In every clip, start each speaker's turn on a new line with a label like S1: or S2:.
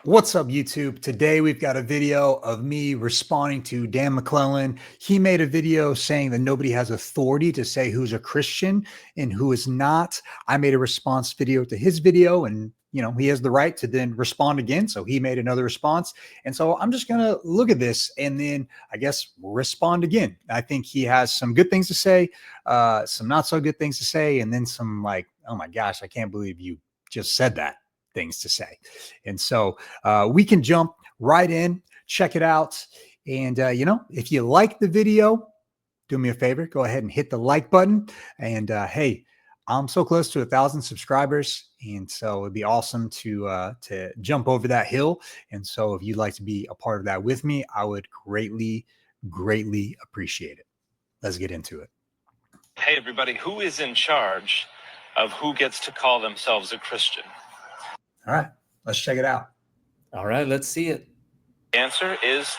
S1: What's up, YouTube? Today we've got a video of me responding to Dan McClellan. He made a video saying that nobody has authority to say who's a Christian and who is not. I made a response video to his video, and he has the right to then respond again. So he made another response. And so I'm just gonna look at this and then I guess respond again. I think he has some good things to say, some not so good things to say, and then some like, oh my gosh, I can't believe you just said that things to say. And so we can jump right in, check it out. And, if you like the video, do me a favor, go ahead and hit the like button. And hey, I'm so close to 1,000 subscribers. And so it'd be awesome to jump over that hill. And so if you'd like to be a part of that with me, I would greatly, greatly appreciate it. Let's get into it.
S2: Hey, everybody, who is in charge of who gets to call themselves a Christian?
S1: All right, let's check it out.
S3: All right, let's see it.
S2: The answer is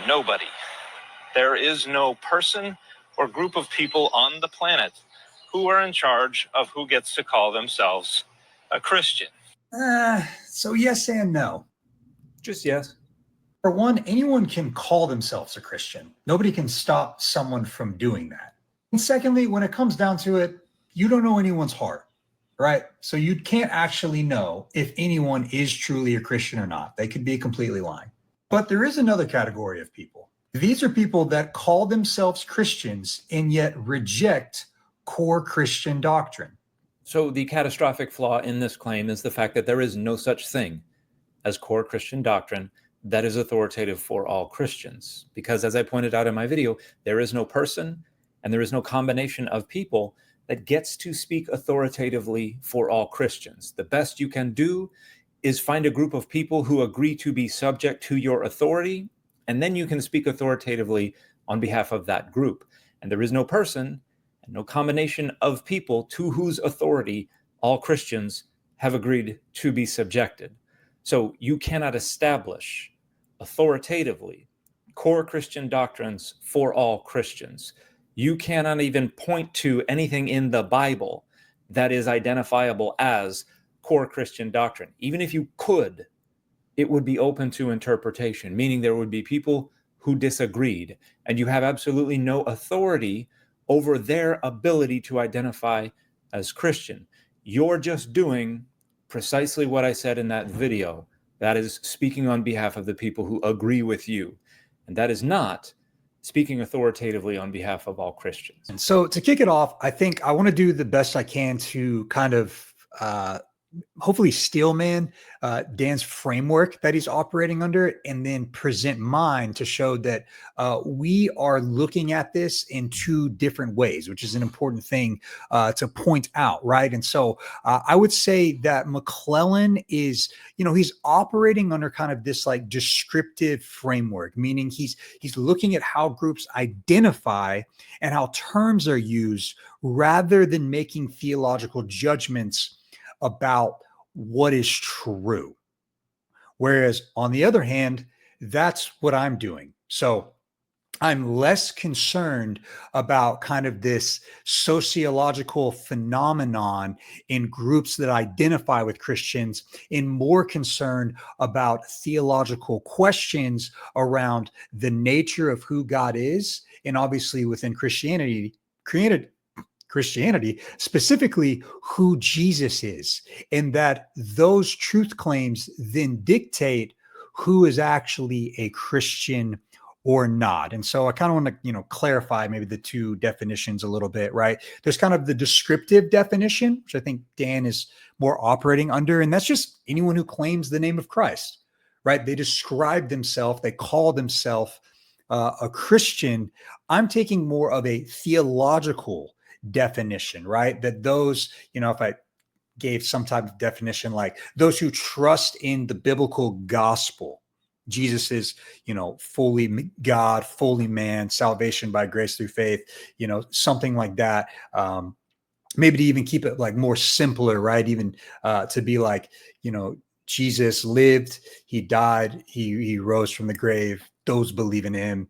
S2: nobody. There is no person or group of people on the planet who are in charge of who gets to call themselves a Christian.
S1: So yes and no.
S3: Just yes.
S1: For one, anyone can call themselves a Christian. Nobody can stop someone from doing that. And secondly, when it comes down to it, you don't know anyone's heart, right? So you can't actually know if anyone is truly a Christian or not. They could be completely lying. But there is another category of people. These are people that call themselves Christians and yet reject core Christian doctrine.
S3: So the catastrophic flaw in this claim is the fact that there is no such thing as core Christian doctrine that is authoritative for all Christians. Because as I pointed out in my video, there is no person and there is no combination of people that gets to speak authoritatively for all Christians. The best you can do is find a group of people who agree to be subject to your authority, and then you can speak authoritatively on behalf of that group. And there is no person and no combination of people to whose authority all Christians have agreed to be subjected. So you cannot establish authoritatively core Christian doctrines for all Christians. You cannot even point to anything in the Bible that is identifiable as core Christian doctrine. Even if you could, it would be open to interpretation, meaning there would be people who disagreed, and you have absolutely no authority over their ability to identify as Christian. You're just doing precisely what I said in that video. That is speaking on behalf of the people who agree with you. And that is not speaking authoritatively on behalf of all Christians.
S1: And so to kick it off, I think I want to do the best I can to kind of hopefully steelman Dan's framework that he's operating under, and then present mine to show that we are looking at this in two different ways, which is an important thing to point out, right? And so I would say that McClellan is, he's operating under kind of this like descriptive framework, meaning he's looking at how groups identify and how terms are used rather than making theological judgments about what is true. Whereas on the other hand, that's what I'm doing. So I'm less concerned about kind of this sociological phenomenon in groups that identify with Christians, and more concerned about theological questions around the nature of who God is. And obviously within Christianity, specifically who Jesus is, and that those truth claims then dictate who is actually a Christian or not. And so I kind of want to, clarify maybe the two definitions a little bit, right? There's kind of the descriptive definition, which I think Dan is more operating under, and that's just anyone who claims the name of Christ, right? They describe themselves, they call themselves a Christian. I'm taking more of a theological definition, right? That those, if I gave some type of definition, like those who trust in the biblical gospel, Jesus is, fully God, fully man, salvation by grace through faith, something like that. Maybe to even keep it like more simpler, right? Even to be like, Jesus lived, he died, he rose from the grave. Those believe in him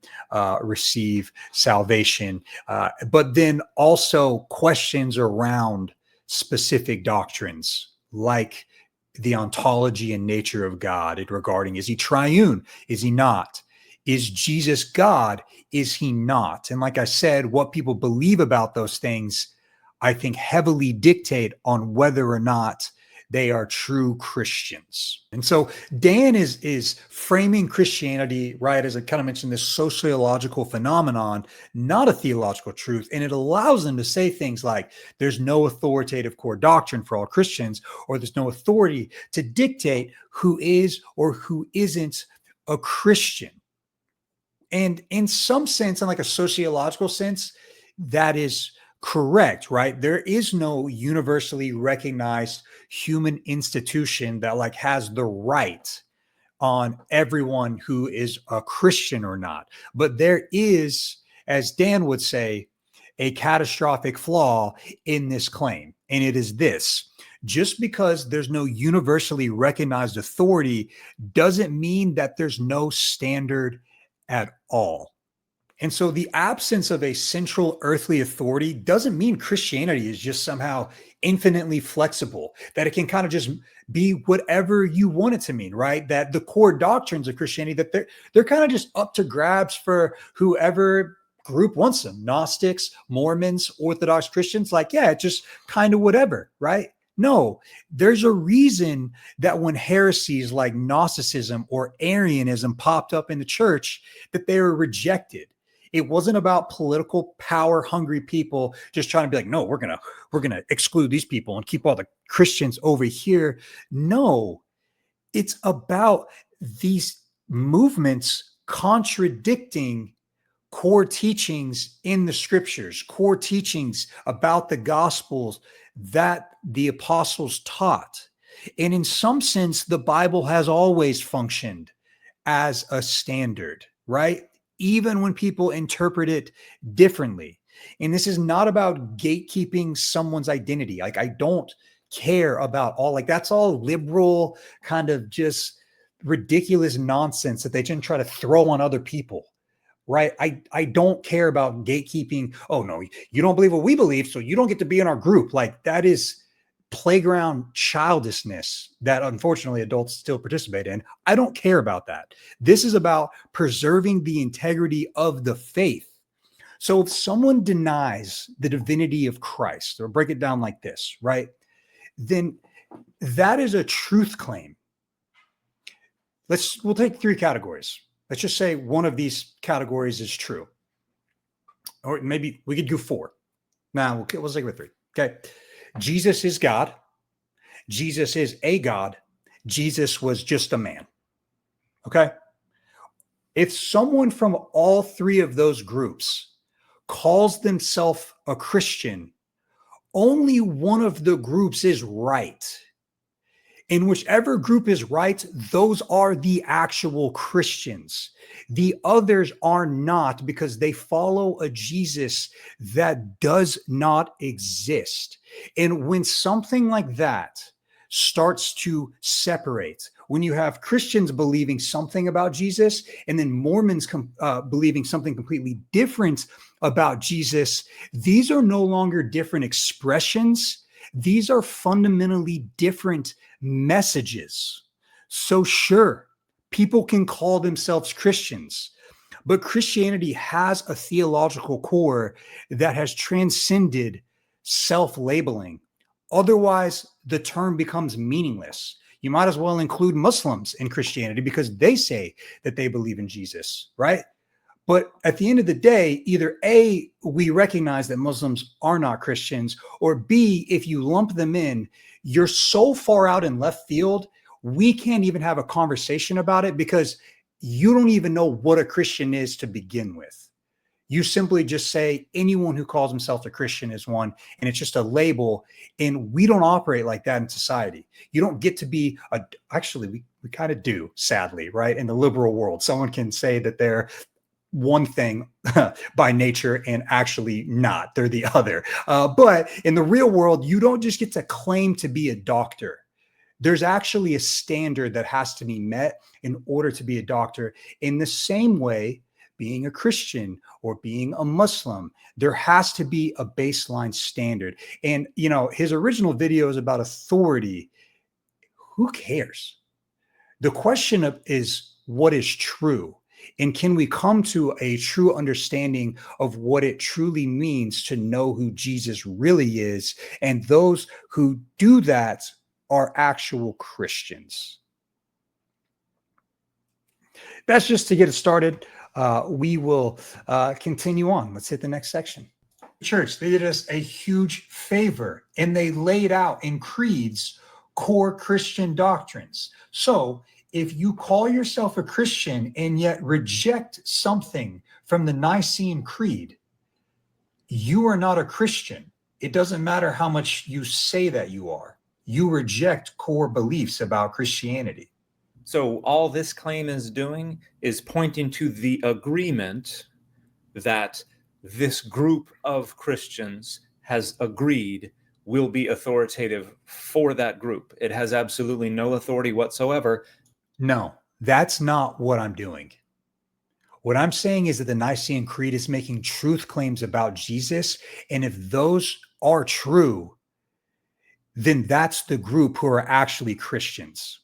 S1: receive salvation. But then also questions around specific doctrines, like the ontology and nature of God regarding, is he triune? Is he not? Is Jesus God? Is he not? And like I said, what people believe about those things, I think, heavily dictate on whether or not they are true Christians. And so Dan is framing Christianity, right, as I kind of mentioned, this sociological phenomenon, not a theological truth. And it allows them to say things like, there's no authoritative core doctrine for all Christians, or there's no authority to dictate who is or who isn't a Christian. And in some sense, in like a sociological sense, that is correct, right? There is no universally recognized human institution that like has the right on everyone who is a Christian or not. But there is, as Dan would say, a catastrophic flaw in this claim. And it is this: just because there's no universally recognized authority doesn't mean that there's no standard at all. And so the absence of a central earthly authority doesn't mean Christianity is just somehow infinitely flexible, that it can kind of just be whatever you want it to mean, right? That the core doctrines of Christianity, that they're kind of just up to grabs for whoever group wants them. Gnostics, Mormons, Orthodox Christians, like, yeah, it's just kind of whatever, right? No, there's a reason that when heresies like Gnosticism or Arianism popped up in the church, that they were rejected. It wasn't about political power hungry people just trying to be like, no, we're gonna exclude these people and keep all the Christians over here. No, it's about these movements contradicting core teachings in the scriptures, core teachings about the gospels that the apostles taught. And in some sense, the Bible has always functioned as a standard, right? Even when people interpret it differently. And this is not about gatekeeping someone's identity. Like, I don't care about all, like, that's all liberal kind of just ridiculous nonsense that they can try to throw on other people. Right. I don't care about gatekeeping. Oh, no, you don't believe what we believe, so you don't get to be in our group. Like, that is playground childishness that unfortunately adults still participate in. I don't care about that. This is about preserving the integrity of the faith. So if someone denies the divinity of Christ, or break it down like this, right, then that is a truth claim. We'll take three categories. Let's just say one of these categories is true. Or maybe we could do four. Now, we'll stick with three. Okay. Jesus is God. Jesus is a God. Jesus was just a man. Okay. If someone from all three of those groups calls themselves a Christian, only one of the groups is right. In whichever group is right, those are the actual Christians. The others are not, because they follow a Jesus that does not exist. And when something like that starts to separate, when you have Christians believing something about Jesus and then Mormons believing something completely different about Jesus, these are no longer different expressions. These are fundamentally different messages. So sure, people can call themselves Christians, but Christianity has a theological core that has transcended self-labeling. Otherwise, the term becomes meaningless. You might as well include Muslims in Christianity because they say that they believe in Jesus, right? But at the end of the day, either A, we recognize that Muslims are not Christians, or B, if you lump them in, you're so far out in left field, we can't even have a conversation about it because you don't even know what a Christian is to begin with. You simply just say anyone who calls himself a Christian is one, and it's just a label. And we don't operate like that in society. You don't get to be actually, we kind of do, sadly, right? In the liberal world, someone can say that they're one thing by nature and actually not. They're the other. But in the real world, you don't just get to claim to be a doctor. There's actually a standard that has to be met in order to be a doctor. In the same way, being a Christian or being a Muslim, there has to be a baseline standard. And, you know, his original video is about authority. who cares? The question is, what is true? And can we come to a true understanding of what it truly means to know who Jesus really is? And those who do that are actual Christians. That's just to get it started. We will continue on. Let's hit the next section. Church, they did us a huge favor, and they laid out in creeds core Christian doctrines. So if you call yourself a Christian and yet reject something from the Nicene Creed, you are not a Christian. It doesn't matter how much you say that you are. You reject core beliefs about Christianity.
S3: So all this claim is doing is pointing to the agreement that this group of Christians has agreed will be authoritative for that group. It has absolutely no authority whatsoever.
S1: No, that's not what I'm doing. What I'm saying is that the Nicene Creed is making truth claims about Jesus. And if those are true, then that's the group who are actually Christians.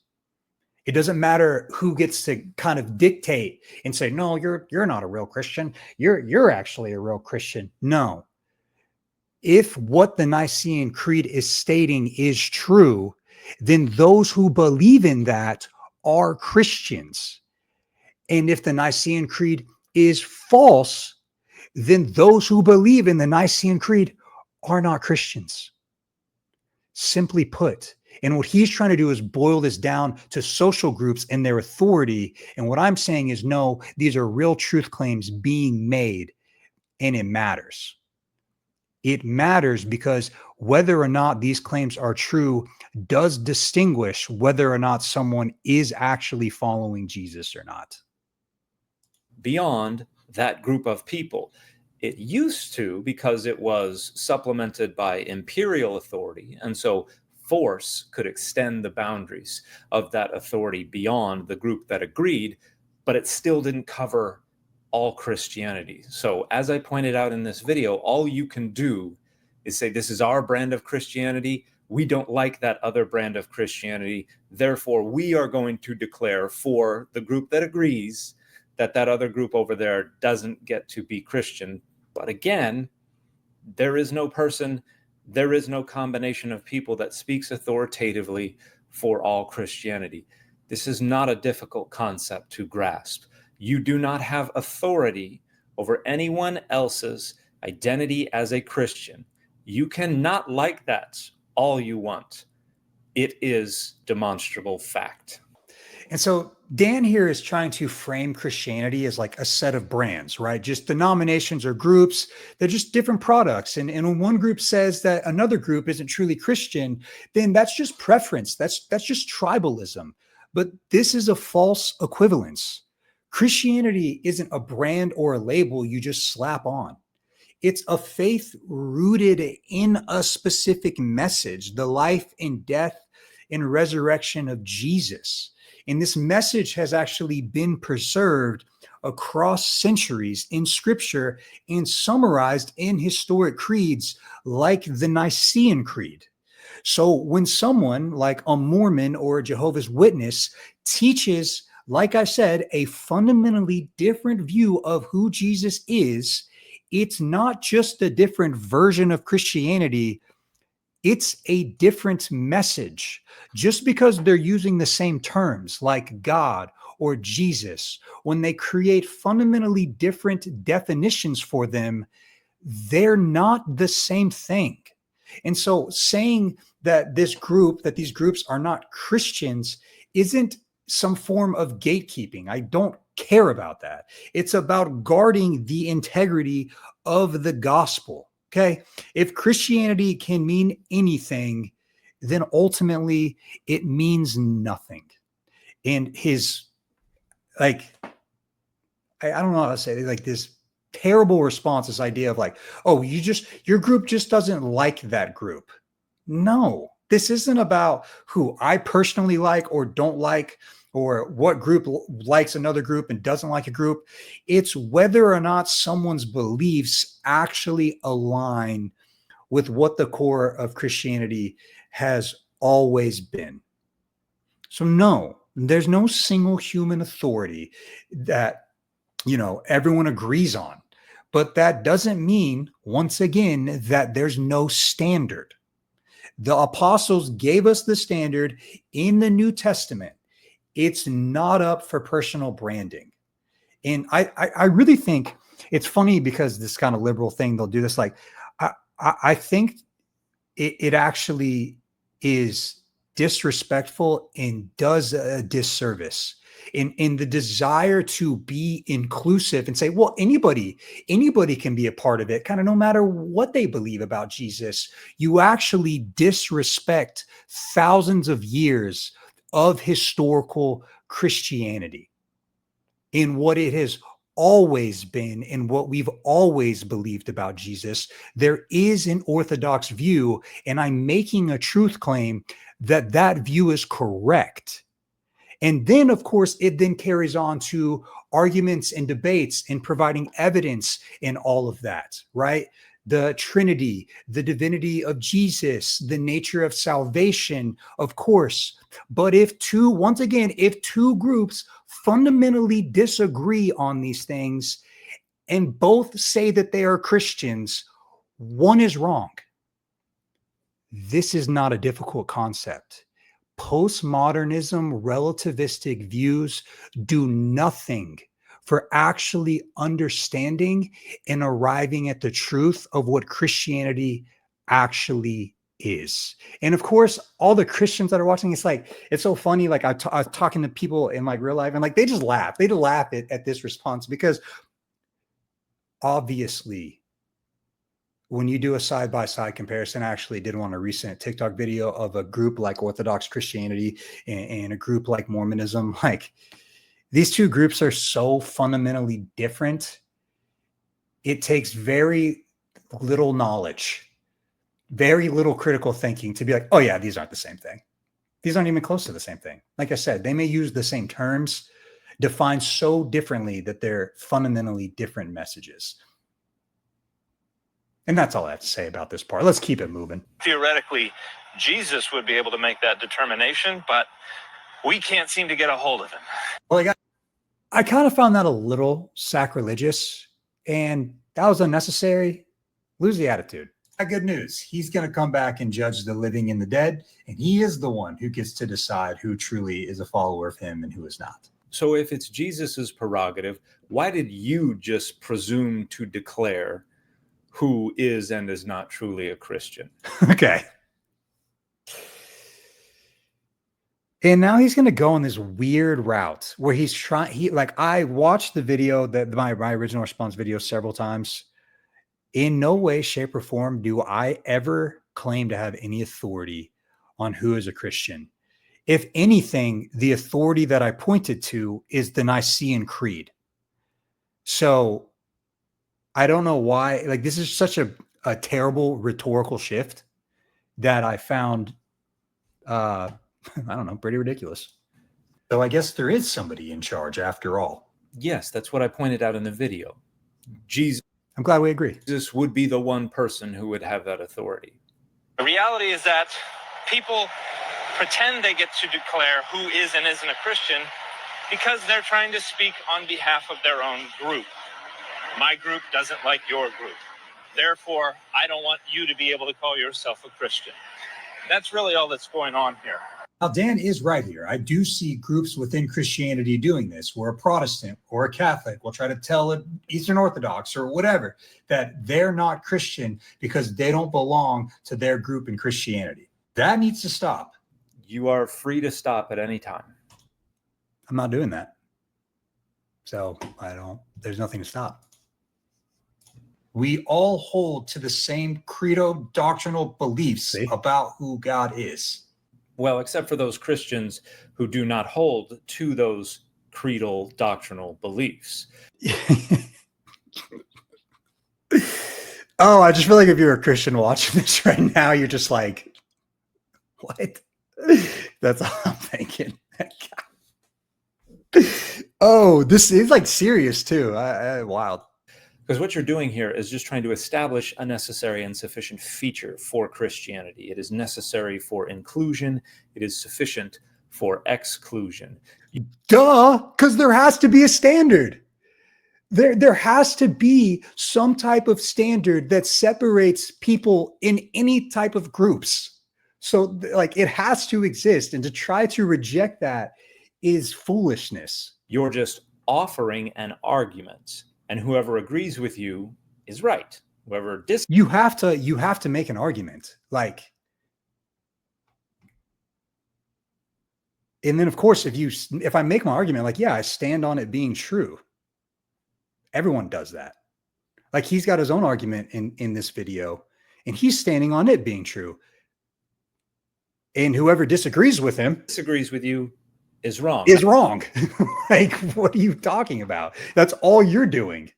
S1: It doesn't matter who gets to kind of dictate and say, no, you're not a real Christian. You're actually a real Christian. No. If what the Nicene Creed is stating is true, then those who believe in that are Christians. And if the Nicene Creed is false, then those who believe in the Nicene Creed are not Christians. Simply put. And what he's trying to do is boil this down to social groups and their authority. And what I'm saying is, no, these are real truth claims being made, and it matters. It matters because whether or not these claims are true does distinguish whether or not someone is actually following Jesus or not.
S3: Beyond that group of people. It used to, because it was supplemented by imperial authority, and so force could extend the boundaries of that authority beyond the group that agreed, but it still didn't cover all Christianity. So as I pointed out in this video, all you can do is say, this is our brand of Christianity. We don't like that other brand of Christianity. Therefore, we are going to declare for the group that agrees that that other group over there doesn't get to be Christian. But again, there is no person, there is no combination of people that speaks authoritatively for all Christianity. This is not a difficult concept to grasp. You do not have authority over anyone else's identity as a Christian. You cannot like that all you want. It is demonstrable fact.
S1: And so Dan here is trying to frame Christianity as like a set of brands, right? Just denominations or groups. They're just different products. And when one group says that another group isn't truly Christian, then that's just preference. That's just tribalism. But this is a false equivalence. Christianity isn't a brand or a label you just slap on. It's a faith rooted in a specific message, the life and death and resurrection of Jesus. And this message has actually been preserved across centuries in scripture and summarized in historic creeds like the Nicene Creed. So when someone like a Mormon or a Jehovah's Witness teaches, like I said, a fundamentally different view of who Jesus is, it's not just a different version of Christianity. It's a different message. Just because they're using the same terms like God or Jesus, when they create fundamentally different definitions for them, they're not the same thing. And so saying that these groups are not Christians isn't some form of gatekeeping. I don't care about that. It's about guarding the integrity of the gospel. Okay. If Christianity can mean anything, then ultimately it means nothing. And his, like, I don't know how to say it, like this terrible response, this idea of like, oh, your group just doesn't like that group. No, this isn't about who I personally like or don't like, or what group likes another group and doesn't like a group. It's whether or not someone's beliefs actually align with what the core of Christianity has always been. So no, there's no single human authority that, everyone agrees on. But that doesn't mean, once again, that there's no standard. The apostles gave us the standard in the New Testament. It's not up for personal branding. And I really think it's funny because this kind of liberal thing, they'll do this. Like, I think it actually is disrespectful and does a disservice in the desire to be inclusive and say, well, anybody can be a part of it, kind of no matter what they believe about Jesus. You actually disrespect thousands of years of historical Christianity in what it has always been and what we've always believed about Jesus. There is an orthodox view, and I'm making a truth claim that that view is correct. And then, of course, it then carries on to arguments and debates and providing evidence in all of that, right? The Trinity, the divinity of Jesus, the nature of salvation, of course. But if two groups fundamentally disagree on these things and both say that they are Christians, one is wrong. This is not a difficult concept. Postmodernism, relativistic views do nothing for actually understanding and arriving at the truth of what Christianity actually is. And of course, all the Christians that are watching, it's so funny. Like I was talking to people in like real life, and like they just laugh. They laugh at this response because obviously, when you do a side-by-side comparison, I actually did one a recent TikTok video of a group like Orthodox Christianity and a group like Mormonism. Like these two groups are so fundamentally different. It takes very little knowledge, very little critical thinking to be like, oh yeah, these aren't the same thing. These aren't even close to the same thing. Like I said, they may use the same terms, defined so differently that they're fundamentally different messages. And that's all I have to say about this part. Let's keep it moving.
S2: Theoretically, Jesus would be able to make that determination, but we can't seem to get a hold of him.
S1: Well, I kind of found that a little sacrilegious, and that was unnecessary. Lose the attitude. Good news. He's going to come back and judge the living and the dead, and he is the one who gets to decide who truly is a follower of him and who is not.
S3: So if it's Jesus's prerogative, why did you just presume to declare who is and is not truly a Christian?
S1: Okay. And now he's going to go on this weird route where he's trying. I watched the video, my original response video several times. In no way, shape, or form do I ever claim to have any authority on who is a Christian. If anything, the authority that I pointed to is the Nicene Creed. So I don't know why. Like, this is such a terrible rhetorical shift that I found, I don't know, pretty ridiculous. So I guess there is somebody in charge after all.
S3: Yes, that's what I pointed out in the video. Jesus.
S1: I'm glad we agree.
S3: Jesus would be the one person who would have that authority.
S2: The reality is that people pretend they get to declare who is and isn't a Christian because they're trying to speak on behalf of their own group. My group doesn't like your group. Therefore, I don't want you to be able to call yourself a Christian. That's really all that's going on here.
S1: Now, Dan is right here. I do see groups within Christianity doing this, where a Protestant or a Catholic will try to tell an Eastern Orthodox or whatever that they're not Christian because they don't belong to their group in Christianity. That needs to stop.
S3: You are free to stop at any time.
S1: I'm not doing that. So there's nothing to stop. We all hold to the same credo doctrinal beliefs about who God is.
S3: Well, except for those Christians who do not hold to those creedal doctrinal beliefs.
S1: Oh, I just feel like if you're a Christian watching this right now, you're just like, what? That's all I'm thinking. Oh, this is like serious too. Wild.
S3: Because what you're doing here is just trying to establish a necessary and sufficient feature for Christianity. It is necessary for inclusion. It is sufficient for exclusion.
S1: Duh, because there has to be a standard. There has to be some type of standard that separates people in any type of groups. So like it has to exist. And to try to reject that is foolishness.
S3: You're just offering an argument, and whoever agrees with you is right. Whoever
S1: you have to make an argument. Like, and then of course, if I make my argument, like, yeah, I stand on it being true. Everyone does that. Like he's got his own argument in this video, and he's standing on it being true. And whoever disagrees with
S3: you is wrong.
S1: Is wrong. Like, what are you talking about? That's all you're doing.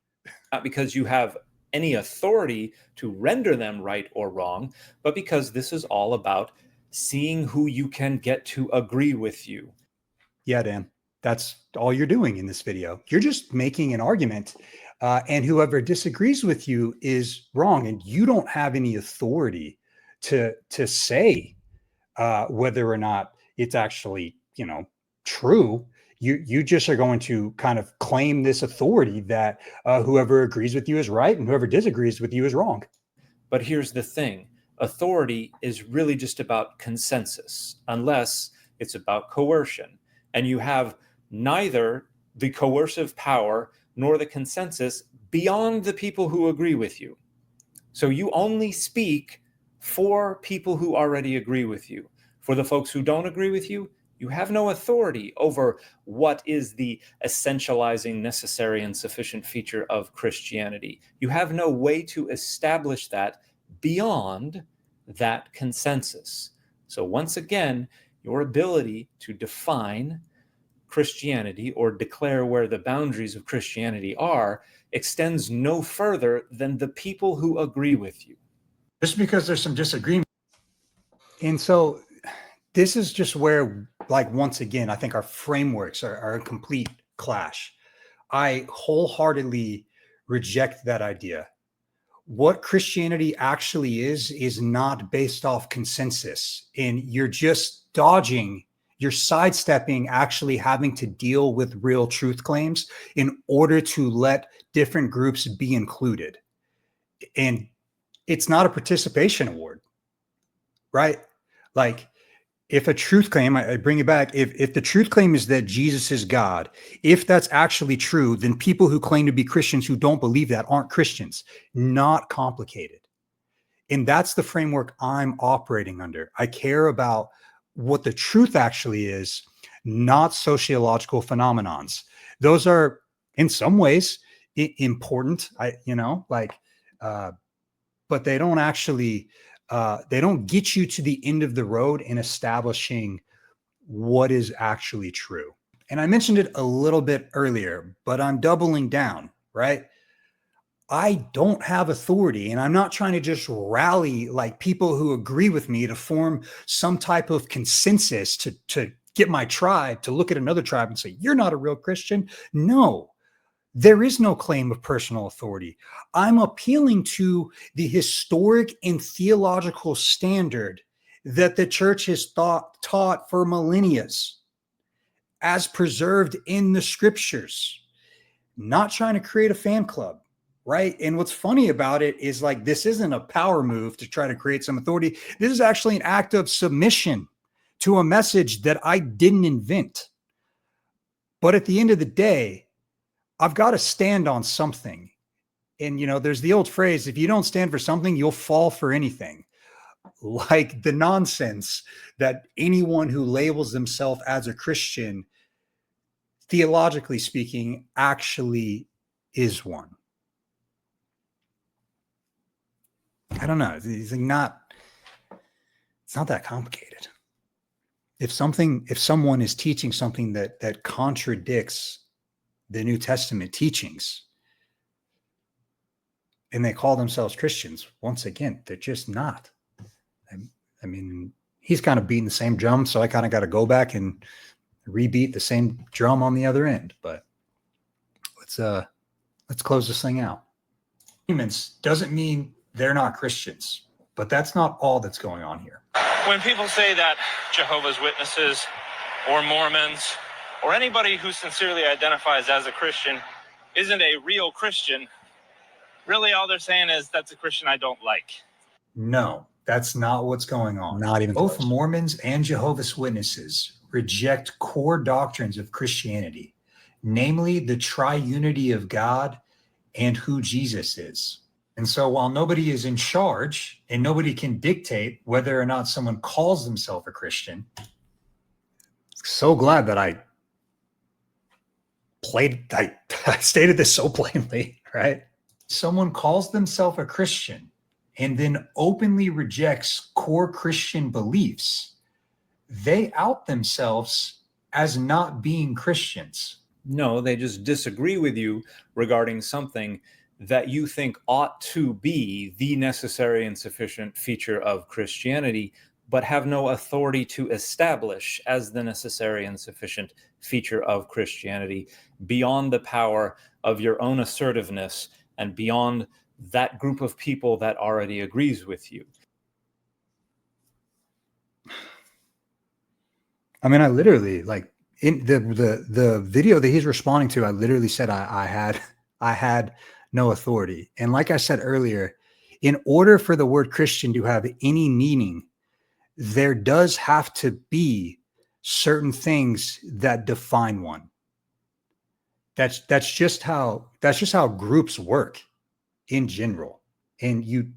S3: Not because you have any authority to render them right or wrong, but because this is all about seeing who you can get to agree with you.
S1: Yeah, Dan, that's all you're doing in this video. You're just making an argument, and whoever disagrees with you is wrong, and you don't have any authority to say whether or not it's actually, true. You just are going to kind of claim this authority that whoever agrees with you is right and whoever disagrees with you is wrong.
S3: But here's the thing. Authority is really just about consensus, unless it's about coercion. And you have neither the coercive power nor the consensus beyond the people who agree with you. So you only speak for people who already agree with you. For the folks who don't agree with you, you have no authority over what is the essentializing, necessary, and sufficient feature of Christianity. You have no way to establish that beyond that consensus. So once again, your ability to define Christianity or declare where the boundaries of Christianity are extends no further than the people who agree with you.
S1: Just because there's some disagreement. And so this is just where, like, once again, I think our frameworks are a complete clash. I wholeheartedly reject that idea. What Christianity actually is not based off consensus. And you're just dodging, you're sidestepping actually having to deal with real truth claims in order to let different groups be included. And it's not a participation award, right? Like, if a truth claim, I bring it back, if the truth claim is that Jesus is God, if that's actually true, then people who claim to be Christians who don't believe that aren't Christians. Not complicated. And that's the framework I'm operating under. I care about what the truth actually is, not sociological phenomenons. Those are in some ways important, but they don't actually, they don't get you to the end of the road in establishing what is actually true. And I mentioned it a little bit earlier, but I'm doubling down, right? I don't have authority, and I'm not trying to just rally like people who agree with me to form some type of consensus to get my tribe to look at another tribe and say, you're not a real Christian. No, there is no claim of personal authority. I'm appealing to the historic and theological standard that the church has taught for millennia, as preserved in the scriptures. Not trying to create a fan club, right? And what's funny about it is, like, this isn't a power move to try to create some authority. This is actually an act of submission to a message that I didn't invent. But at the end of the day, I've got to stand on something. And, there's the old phrase, if you don't stand for something, you'll fall for anything. Like the nonsense that anyone who labels themselves as a Christian, theologically speaking, actually is one. I don't know. It's not that complicated. If someone is teaching something that contradicts the New Testament teachings, and they call themselves Christians, once again, they're just not. I mean, he's kind of beating the same drum, so I kind of got to go back and rebeat the same drum on the other end. But let's close this thing out. Humans doesn't mean they're not Christians, but that's not all that's going on here.
S2: When people say that Jehovah's Witnesses or Mormons or anybody who sincerely identifies as a Christian isn't a real Christian, really all they're saying is that's a Christian I don't like.
S1: No, that's not what's going on.
S3: Not even
S1: Both
S3: close.
S1: Mormons and Jehovah's Witnesses reject core doctrines of Christianity, namely the triunity of God and who Jesus is. And so while nobody is in charge and nobody can dictate whether or not someone calls themselves a Christian, so glad that I stated this so plainly, right? Someone calls themselves a Christian and then openly rejects core Christian beliefs, they out themselves as not being Christians.
S3: No, they just disagree with you regarding something that you think ought to be the necessary and sufficient feature of Christianity, but have no authority to establish as the necessary and sufficient feature of Christianity beyond the power of your own assertiveness and beyond that group of people that already agrees with you.
S1: I mean, I literally, like, in the video that he's responding to, I literally said I had no authority. And like I said earlier, in order for the word Christian to have any meaning, there does have to be certain things that define one. That's just how groups work in general. And you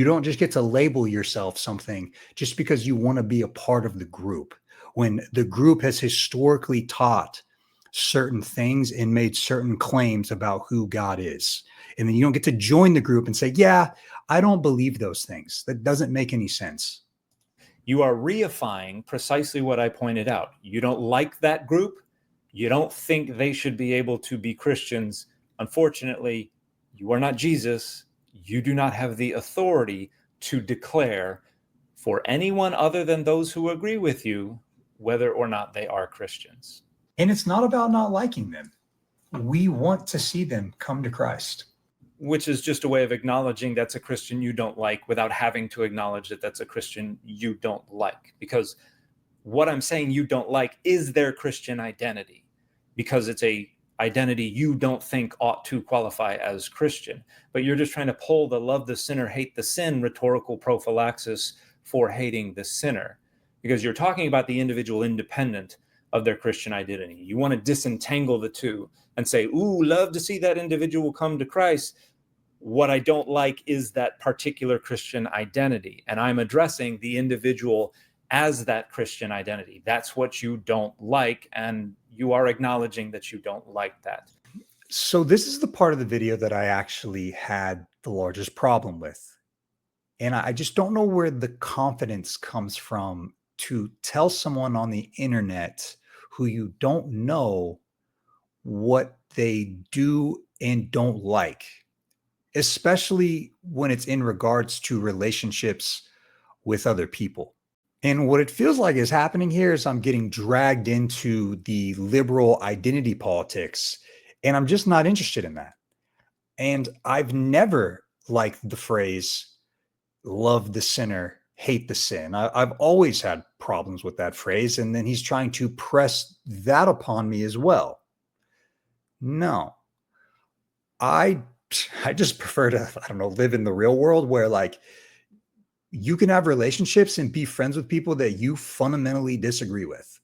S1: don't just get to label yourself something just because you want to be a part of the group, when the group has historically taught certain things and made certain claims about who God is. And then you don't get to join the group and say, yeah, I don't believe those things. That doesn't make any sense.
S3: You are reifying precisely what I pointed out. You don't like that group. You don't think they should be able to be Christians. Unfortunately, you are not Jesus. You do not have the authority to declare for anyone other than those who agree with you whether or not they are Christians.
S1: And it's not about not liking them. We want to see them come to Christ.
S3: Which is just a way of acknowledging that's a Christian you don't like without having to acknowledge that that's a Christian you don't like. Because what I'm saying you don't like is their Christian identity, because it's a identity you don't think ought to qualify as Christian. But you're just trying to pull the love the sinner, hate the sin rhetorical prophylaxis for hating the sinner, because you're talking about the individual independent of their Christian identity. You want to disentangle the two and say, ooh, love to see that individual come to Christ. What I don't like is that particular Christian identity. And I'm addressing the individual as that Christian identity. That's what you don't like. And you are acknowledging that you don't like that.
S1: So this is the part of the video that I actually had the largest problem with. And I just don't know where the confidence comes from to tell someone on the internet who you don't know what they do and don't like, especially when it's in regards to relationships with other people. And what it feels like is happening here is I'm getting dragged into the liberal identity politics, and I'm just not interested in that. And I've never liked the phrase, love the sinner, hate the sin. I've always had problems with that phrase. And then he's trying to press that upon me as well. No, I just prefer to, I don't know, live in the real world where, like, you can have relationships and be friends with people that you fundamentally disagree with.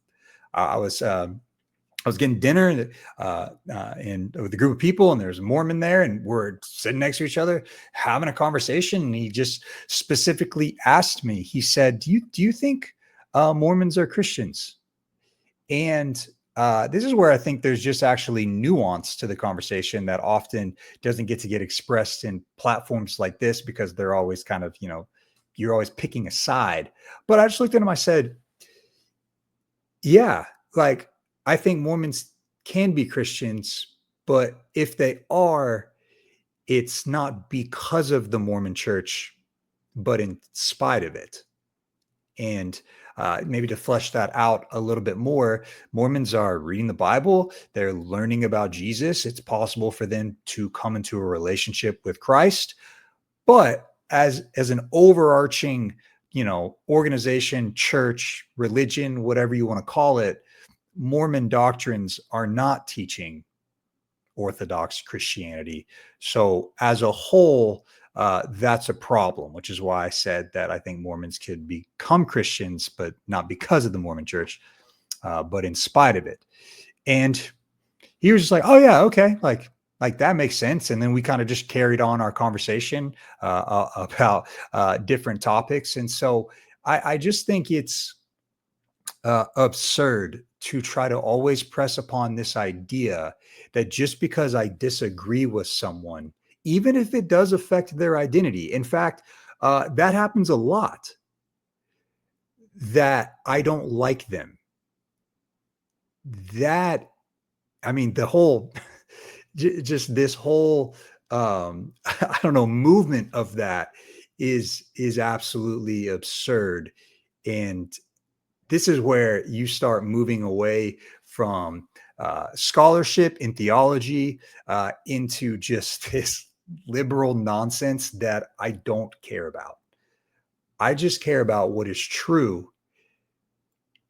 S1: I was getting dinner and with a group of people, and there's a Mormon there, and we're sitting next to each other having a conversation. And he just specifically asked me, he said, do you think Mormons are Christians? And this is where I think there's just actually nuance to the conversation that often doesn't get expressed in platforms like this, because they're always kind of, you're always picking a side. But I just looked at him, I said, yeah, like, I think Mormons can be Christians, but if they are, it's not because of the Mormon church, but in spite of it. And maybe to flesh that out a little bit more, Mormons are reading the Bible. They're learning about Jesus. It's possible for them to come into a relationship with Christ. But as an overarching, organization, church, religion, whatever you want to call it, Mormon doctrines are not teaching Orthodox Christianity. So as a whole, that's a problem, which is why I said that I think Mormons could become Christians, but not because of the Mormon Church, but in spite of it. And he was just like, "Oh yeah, okay, like that makes sense." And then we kind of just carried on our conversation about different topics. And so I just think it's absurd to try to always press upon this idea that just because I disagree with someone, even if it does affect their identity, in fact, that happens a lot, that I don't like them. That, I mean, the whole, just this whole, I don't know, movement of that is absolutely absurd. And this is where you start moving away from scholarship in theology into just this liberal nonsense that I don't care about. I just care about what is true.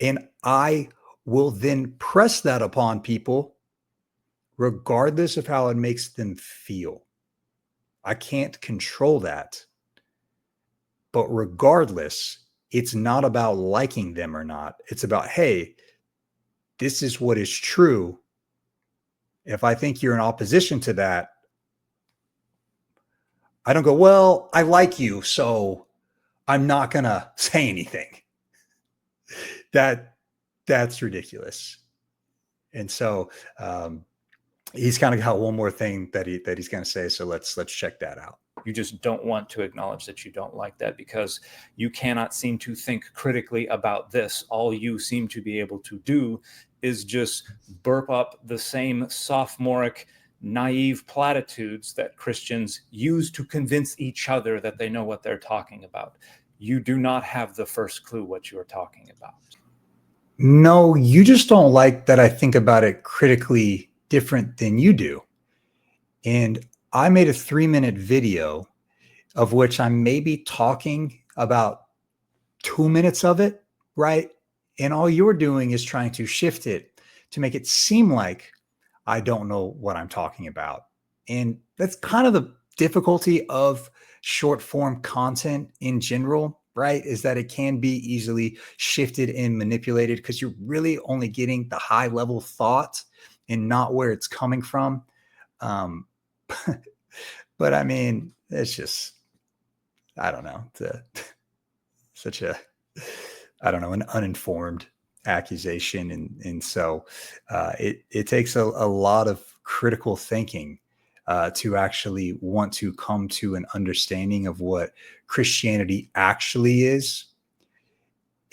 S1: And I will then press that upon people regardless of how it makes them feel. I can't control that. But regardless, it's not about liking them or not. It's about, hey, this is what is true. If I think you're in opposition to that, I don't go, well, I like you, so I'm not going to say anything. That's ridiculous. And so he's kind of got one more thing that he's going to say. So let's check that out.
S3: You just don't want to acknowledge that you don't like that because you cannot seem to think critically about this. All you seem to be able to do is just burp up the same sophomoric, naive platitudes that Christians use to convince each other that they know what they're talking about. You do not have the first clue what you are talking about.
S1: No, you just don't like that I think about it critically different than you do. And I made a 3-minute video of which I'm maybe talking about 2 minutes of it, right? And all you're doing is trying to shift it to make it seem like I don't know what I'm talking about. And that's kind of the difficulty of short form content in general, right? Is that it can be easily shifted and manipulated because you're really only getting the high level thought and not where it's coming from. Um, but I mean, it's just, I don't know, such a, I don't know, an uninformed accusation. And so it takes a lot of critical thinking to actually want to come to an understanding of what Christianity actually is,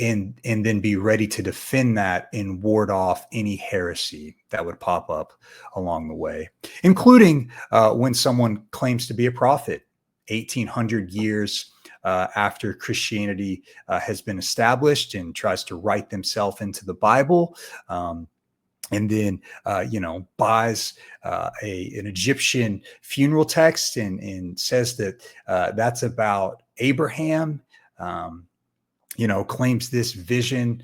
S1: and then be ready to defend that and ward off any heresy that would pop up along the way, including when someone claims to be a prophet 1800 years after Christianity has been established and tries to write themselves into the Bible. And then, buys an Egyptian funeral text and says that that's about Abraham. Claims this vision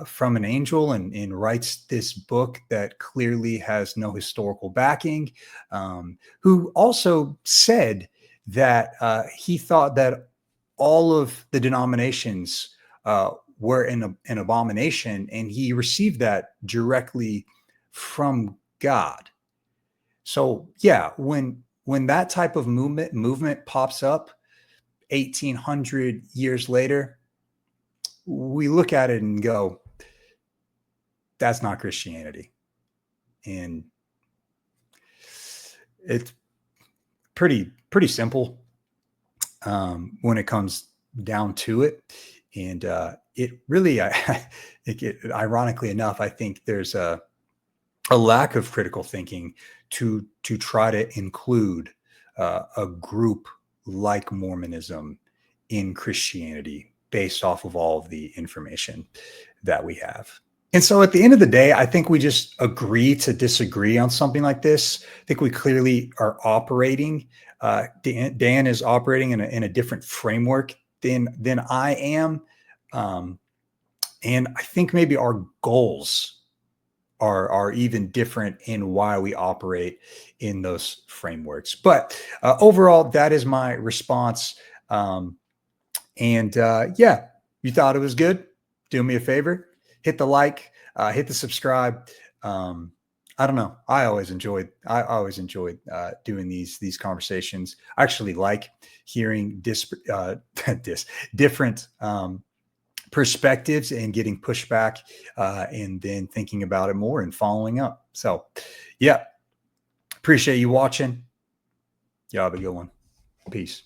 S1: from an angel and writes this book that clearly has no historical backing, who also said that he thought that all of the denominations were an abomination, and he received that directly from God. So yeah, when that type of movement pops up 1800 years later, we look at it and go, that's not Christianity. And it's pretty simple when it comes down to it. And it really, ironically enough, I think there's a lack of critical thinking to try to include a group like Mormonism in Christianity based off of all of the information that we have. And so at the end of the day, I think we just agree to disagree on something like this. I think we clearly are operating. Dan is operating in a different framework than I am. And I think maybe our goals are even different in why we operate in those frameworks. But overall, that is my response. Yeah, you thought it was good? Do me a favor, hit the like, hit the subscribe. I don't know. I always enjoyed doing these conversations. I actually like hearing different perspectives and getting pushback, and then thinking about it more and following up. So, yeah, appreciate you watching. Y'all have a good one. Peace.